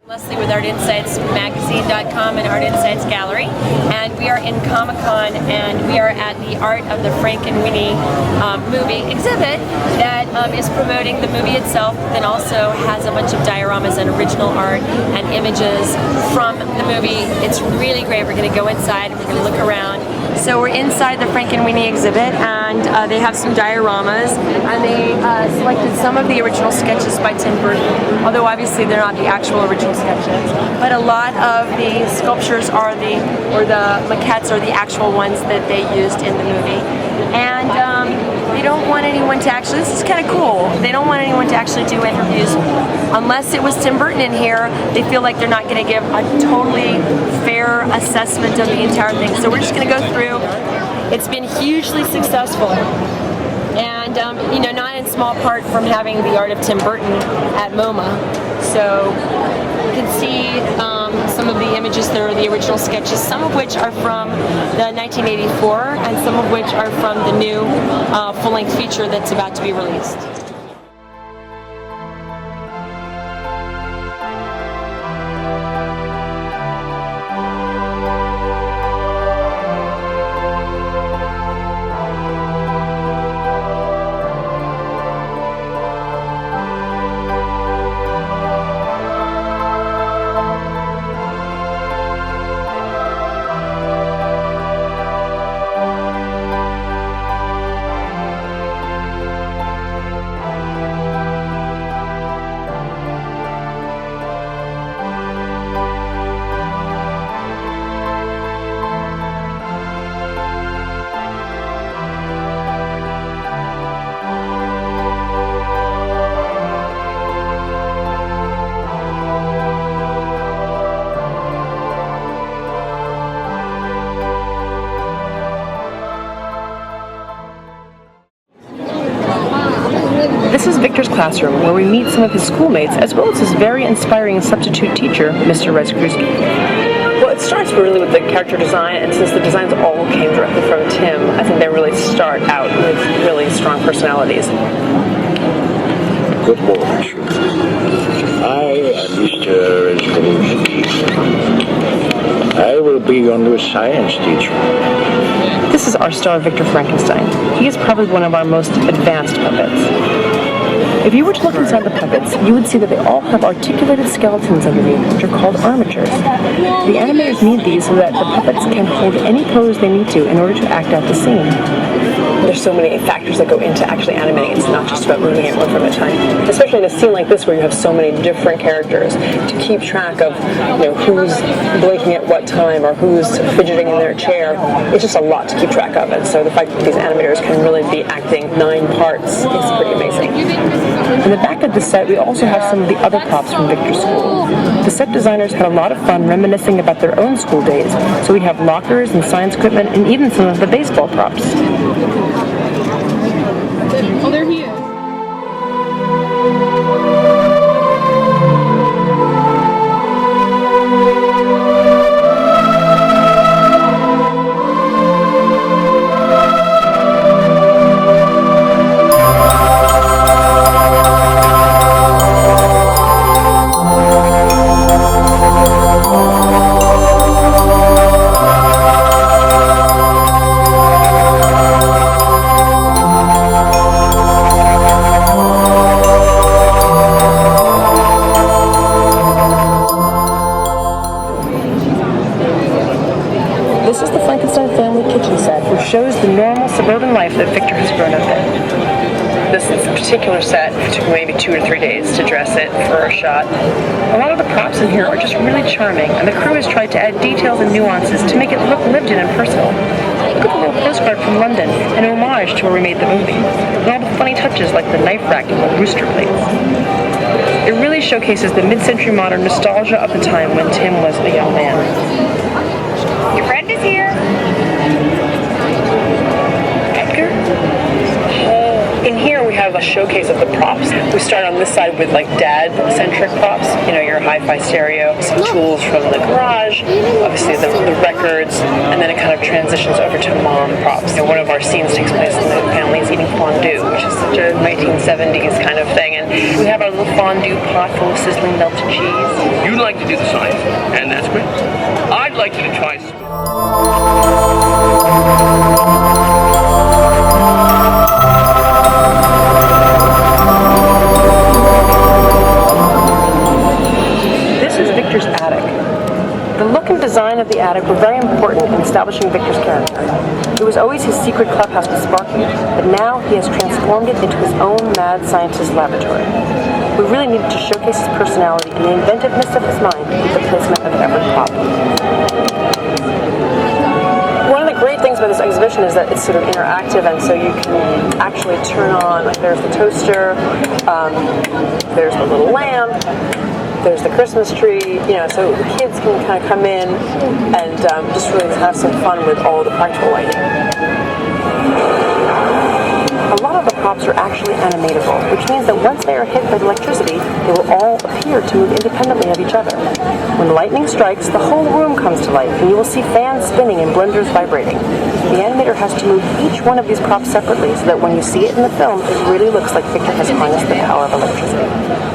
Leslie with ArtInsights magazine.com and ArtInsights Gallery, and we are in Comic-Con, and we are at the Art of the Frankenweenie movie exhibit that is promoting the movie itself, then also has a bunch of dioramas and original art and images from the movie. It's really great. We're going to go inside and we're going to look around. So we're inside the Frankenweenie exhibit, and they have some dioramas, and they selected some of the original sketches by Tim Burton, although obviously they're not the actual original sketches, but a lot of the sculptures are the maquettes are the actual ones that they used in the movie. And they don't want anyone to actually, this is kind of cool, they don't want anyone to actually do interviews unless it was Tim Burton in here. They feel like they're not going to give a totally fair assessment of the entire thing. So we're just going to go through. It's been hugely successful, and you know, not in small part from having the art of Tim Burton at MoMA. So you can see some of the images that are the original sketches, some of which are from the 1984 and some of which are from the new full-length feature that's about to be released. This is Victor's classroom, where we meet some of his schoolmates, as well as his very inspiring substitute teacher, Mr. Rezkrewski. Well, it starts really with the character design, and since the designs all came directly from Tim, I think they really start out with really strong personalities. Good morning. I am Mr. Rezkrewski. I will be your new science teacher. This is our star, Victor Frankenstein. He is probably one of our most advanced puppets. If you were to look inside the puppets, you would see that they all have articulated skeletons underneath, which are called armatures. The animators need these so that the puppets can hold any pose they need to in order to act out the scene. There's so many factors that go into actually animating. It's not just about moving it one from a time. Especially in a scene like this where you have so many different characters, to keep track of, you know, who's blinking at what time or who's fidgeting in their chair. It's just a lot to keep track of. And so the fact that these animators can really be acting 9 parts is pretty amazing. In the back of the set, we also have some of the other props from Victor's school. The set designers had a lot of fun reminiscing about their own school days, so we have lockers and science equipment and even some of the baseball props. Oh, they're here. This is the Frankenstein family kitchen set, which shows the normal suburban life that Victor has grown up in. This particular set took maybe 2 or 3 days to dress it for a shot. A lot of the props in here are just really charming, and the crew has tried to add details and nuances to make it look lived in and personal. Look at the little postcard from London, an homage to where we made the movie, and all the funny touches like the knife rack and the rooster plates. It really showcases the mid-century modern nostalgia of the time when Tim was a young man. Your friend is here. Edgar? In here we have a showcase of the props. We start on this side with like dad-centric props. You know, your hi-fi stereo, some tools from the garage, obviously the records, and then it kind of transitions over to mom props. You know, one of our scenes takes place in the family's eating fondue, which is such a 1970s kind of thing. And we have our little fondue pot full of sizzling melted cheese. You like to do the science, and that's great. I'd like you to try. This is Victor's attic. The look and design of the attic were very important in establishing Victor's character. It was always his secret clubhouse with Sparky, but now he has transformed it into his own mad scientist laboratory. We really needed to showcase his personality and the inventiveness of his mind with the placement of every prop. One of the great things about this exhibition is that it's sort of interactive, and so you can actually turn on, like there's the toaster, there's the little lamp, there's the Christmas tree, you know, so the kids can kind of come in and just really have some fun with all the practical lighting. A lot of the props are actually animatable, which means that once they are hit by electricity, they will all appear to move independently of each other. When lightning strikes, the whole room comes to life, and you will see fans spinning and blenders vibrating. The animator has to move each one of these props separately so that when you see it in the film, it really looks like Victor has harnessed the power of electricity.